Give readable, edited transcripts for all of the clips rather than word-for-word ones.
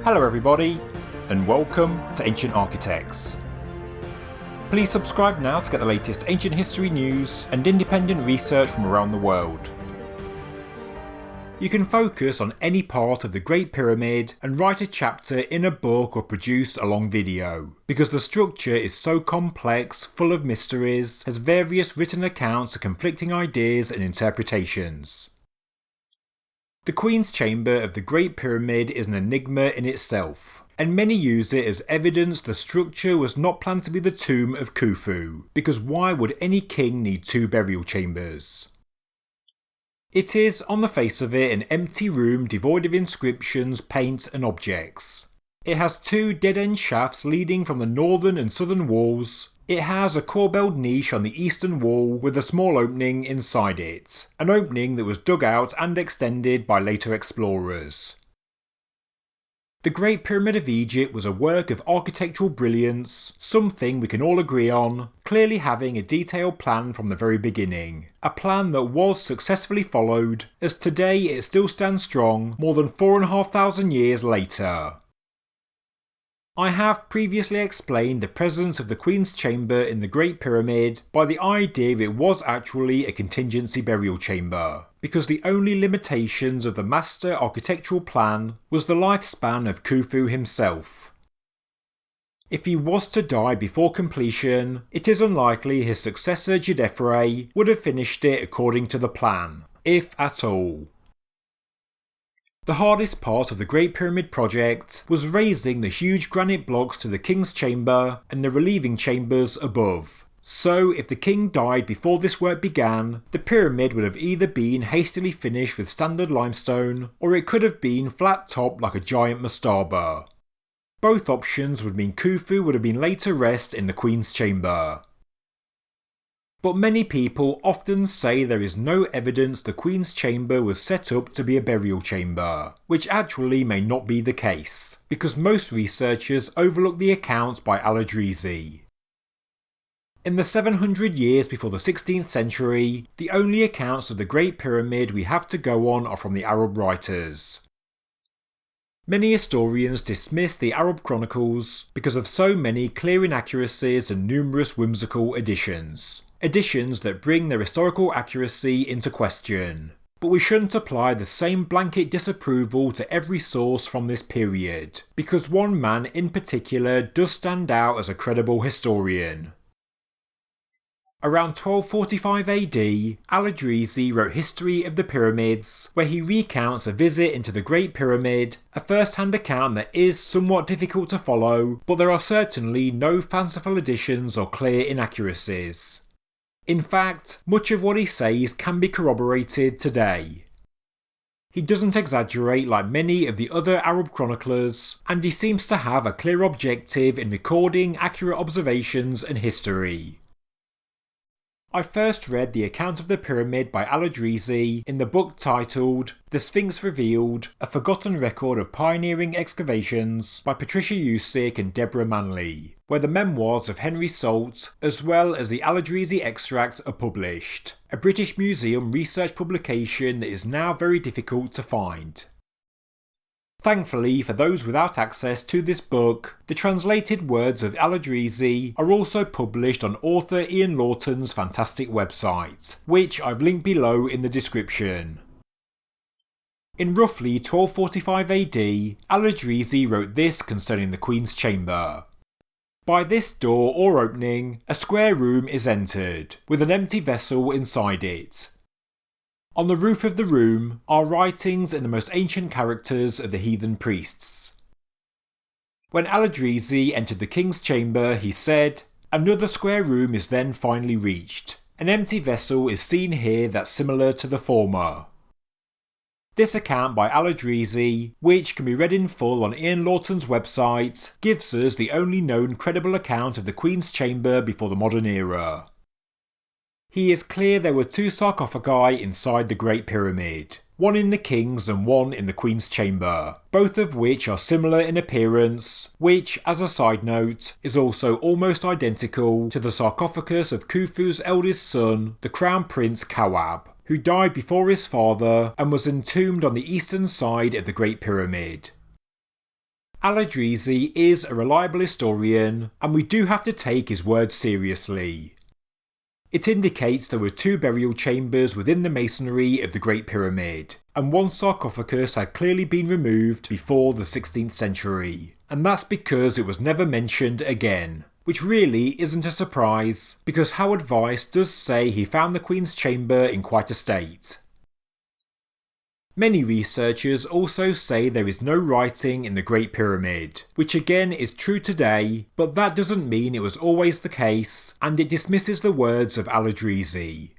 Hello everybody, and welcome to Ancient Architects. Please subscribe now to get the latest ancient history news and independent research from around the world. You can focus on any part of the Great Pyramid and write a chapter in a book or produce a long video, because the structure is so complex, full of mysteries, has various written accounts of conflicting ideas and interpretations. The Queen's Chamber of the Great Pyramid is an enigma in itself, and many use it as evidence the structure was not planned to be the tomb of Khufu, because why would any king need two burial chambers? It is, on the face of it, an empty room devoid of inscriptions, paint and objects. It has two dead-end shafts leading from the northern and southern walls. It has a corbelled niche on the eastern wall with a small opening inside it, an opening that was dug out and extended by later explorers. The Great Pyramid of Egypt was a work of architectural brilliance, something we can all agree on, clearly having a detailed plan from the very beginning. A plan that was successfully followed, as today it still stands strong more than 4,500 years later. I have previously explained the presence of the Queen's Chamber in the Great Pyramid by the idea it was actually a contingency burial chamber, because the only limitations of the master architectural plan was the lifespan of Khufu himself. If he was to die before completion, it is unlikely his successor Djedefre would have finished it according to the plan, if at all. The hardest part of the Great Pyramid project was raising the huge granite blocks to the King's Chamber and the relieving chambers above. So if the king died before this work began, the pyramid would have either been hastily finished with standard limestone, or it could have been flat topped like a giant mastaba. Both options would mean Khufu would have been laid to rest in the Queen's Chamber. But many people often say there is no evidence the Queen's Chamber was set up to be a burial chamber, which actually may not be the case, because most researchers overlook the accounts by Al-Idrisi. In the 700 years before the 16th century, the only accounts of the Great Pyramid we have to go on are from the Arab writers. Many historians dismiss the Arab chronicles because of so many clear inaccuracies and numerous whimsical additions. Additions that bring their historical accuracy into question. But we shouldn't apply the same blanket disapproval to every source from this period, because one man in particular does stand out as a credible historian. Around 1245 AD, Al-Idrisi wrote History of the Pyramids, where he recounts a visit into the Great Pyramid, a first-hand account that is somewhat difficult to follow, but there are certainly no fanciful additions or clear inaccuracies. In fact, much of what he says can be corroborated today. He doesn't exaggerate like many of the other Arab chroniclers, and he seems to have a clear objective in recording accurate observations and history. I first read the account of the pyramid by Al-Idrisi in the book titled The Sphinx Revealed, A Forgotten Record of Pioneering Excavations by Patricia Usick and Deborah Manley, where the memoirs of Henry Salt, as well as the Al-Idrisi extract, are published, a British Museum research publication that is now very difficult to find. Thankfully, for those without access to this book, the translated words of Al-Idrisi are also published on author Ian Lawton's fantastic website, which I've linked below in the description. In roughly 1245 AD, Al-Idrisi wrote this concerning the Queen's Chamber. By this door or opening, a square room is entered, with an empty vessel inside it. On the roof of the room are writings in the most ancient characters of the heathen priests. When Al-Idrisi entered the king's chamber, he said, "Another square room is then finally reached. An empty vessel is seen here that's similar to the former." This account by Al-Idrisi, which can be read in full on Ian Lawton's website, gives us the only known credible account of the Queen's Chamber before the modern era. He is clear there were two sarcophagi inside the Great Pyramid, one in the King's and one in the Queen's Chamber, both of which are similar in appearance, which, as a side note, is also almost identical to the sarcophagus of Khufu's eldest son, the Crown Prince Kawab, who died before his father and was entombed on the eastern side of the Great Pyramid. Al-Idrisi is a reliable historian, and we do have to take his words seriously. It indicates there were 2 burial chambers within the masonry of the Great Pyramid, and one sarcophagus had clearly been removed before the 16th century, and that's because it was never mentioned again. Which really isn't a surprise, because Howard Weiss does say he found the Queen's chamber in quite a state. Many researchers also say there is no writing in the Great Pyramid, which again is true today, but that doesn't mean it was always the case, and it dismisses the words of Al-Idrisi.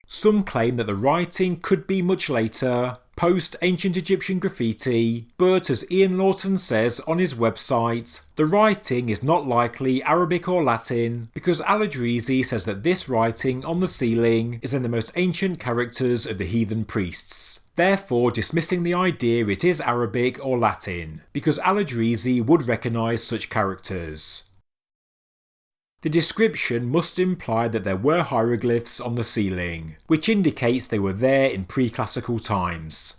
Some claim that the writing could be much later, post-ancient Egyptian graffiti, but as Ian Lawton says on his website, the writing is not likely Arabic or Latin because Al-Idrisi says that this writing on the ceiling is in the most ancient characters of the heathen priests, therefore dismissing the idea it is Arabic or Latin, because Al-Idrisi would recognise such characters. The description must imply that there were hieroglyphs on the ceiling, which indicates they were there in pre-classical times.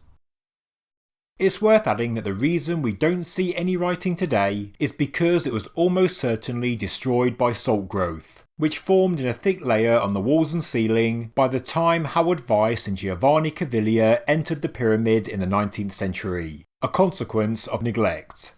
It's worth adding that the reason we don't see any writing today is because it was almost certainly destroyed by salt growth, which formed in a thick layer on the walls and ceiling by the time Howard Weiss and Giovanni Caviglia entered the pyramid in the 19th century, a consequence of neglect.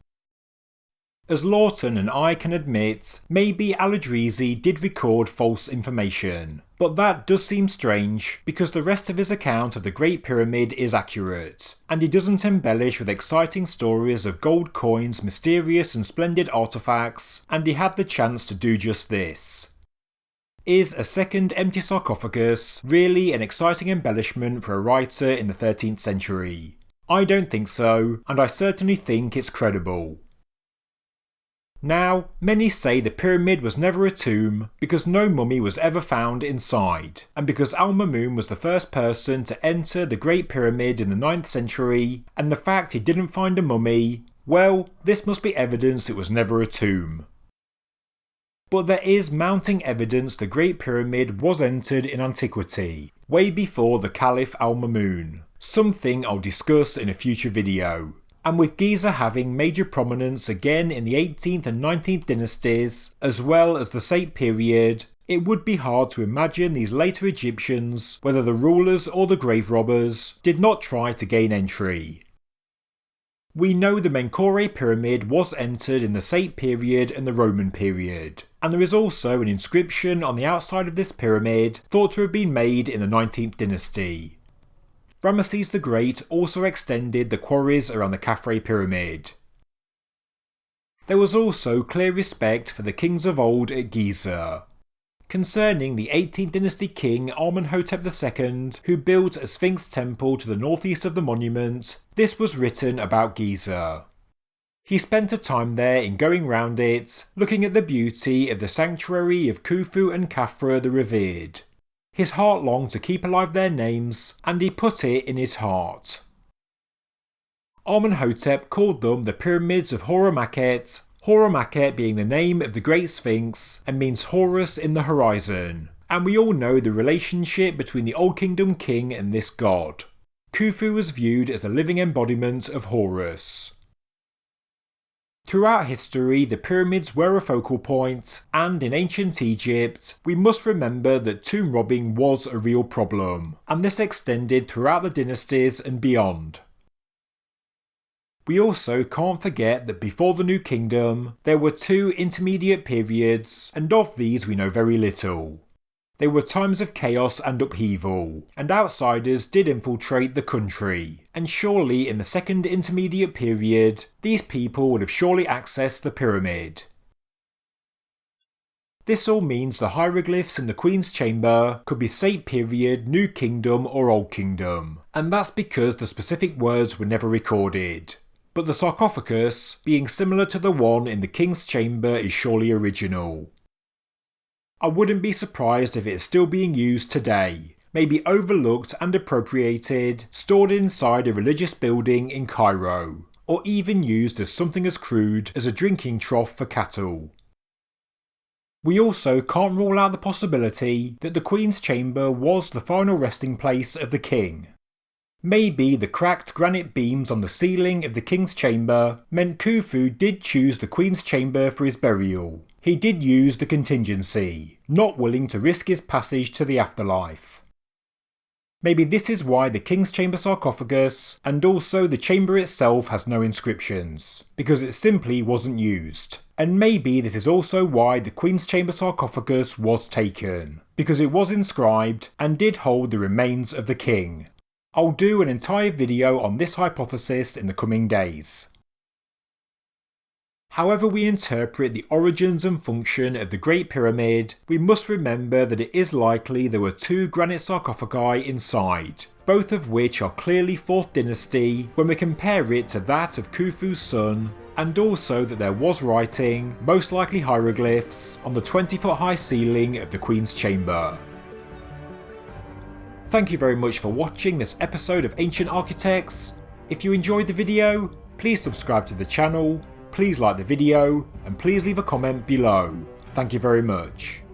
As Lawton and I can admit, maybe Al-Idrisi did record false information, but that does seem strange because the rest of his account of the Great Pyramid is accurate, and he doesn't embellish with exciting stories of gold coins, mysterious and splendid artefacts, and he had the chance to do just this. Is a second empty sarcophagus really an exciting embellishment for a writer in the 13th century? I don't think so, and I certainly think it's credible. Now, many say the pyramid was never a tomb because no mummy was ever found inside, and because Al-Mamun was the first person to enter the Great Pyramid in the 9th century, and the fact he didn't find a mummy, well, this must be evidence it was never a tomb. But there is mounting evidence the Great Pyramid was entered in antiquity, way before the Caliph Al-Mamun, something I'll discuss in a future video. And with Giza having major prominence again in the 18th and 19th dynasties, as well as the Sate period, it would be hard to imagine these later Egyptians, whether the rulers or the grave robbers, did not try to gain entry. We know the Menkaure pyramid was entered in the Sate period and the Roman period, and there is also an inscription on the outside of this pyramid thought to have been made in the 19th dynasty. Ramesses the Great also extended the quarries around the Khafre pyramid. There was also clear respect for the kings of old at Giza. Concerning the 18th dynasty king Amenhotep II, who built a Sphinx temple to the northeast of the monument, this was written about Giza. He spent a time there in going round it, looking at the beauty of the sanctuary of Khufu and Khafre the Revered. His heart longed to keep alive their names, and he put it in his heart. Amenhotep called them the Pyramids of Horemakhet, Horemakhet being the name of the Great Sphinx and means Horus in the horizon, and we all know the relationship between the Old Kingdom king and this god. Khufu was viewed as the living embodiment of Horus. Throughout history, the pyramids were a focal point, and in ancient Egypt, we must remember that tomb robbing was a real problem, and this extended throughout the dynasties and beyond. We also can't forget that before the New Kingdom, there were 2 intermediate periods, and of these we know very little. They were times of chaos and upheaval, and outsiders did infiltrate the country, and surely in the second intermediate period, these people would have surely accessed the pyramid. This all means the hieroglyphs in the Queen's Chamber could be Sate period, New Kingdom or Old Kingdom, and that's because the specific words were never recorded. But the sarcophagus, being similar to the one in the King's Chamber, is surely original. I wouldn't be surprised if it is still being used today, maybe overlooked and appropriated, stored inside a religious building in Cairo, or even used as something as crude as a drinking trough for cattle. We also can't rule out the possibility that the Queen's Chamber was the final resting place of the king. Maybe the cracked granite beams on the ceiling of the king's chamber meant Khufu did choose the queen's chamber for his burial. He did use the contingency, not willing to risk his passage to the afterlife. Maybe this is why the king's chamber sarcophagus and also the chamber itself has no inscriptions, because it simply wasn't used. And maybe this is also why the queen's chamber sarcophagus was taken, because it was inscribed and did hold the remains of the king. I'll do an entire video on this hypothesis in the coming days. However we interpret the origins and function of the Great Pyramid, we must remember that it is likely there were two granite sarcophagi inside, both of which are clearly 4th dynasty when we compare it to that of Khufu's son, and also that there was writing, most likely hieroglyphs, on the 20-foot high ceiling of the Queen's chamber. Thank you very much for watching this episode of Ancient Architects. If you enjoyed the video, please subscribe to the channel, please like the video, and please leave a comment below. Thank you very much.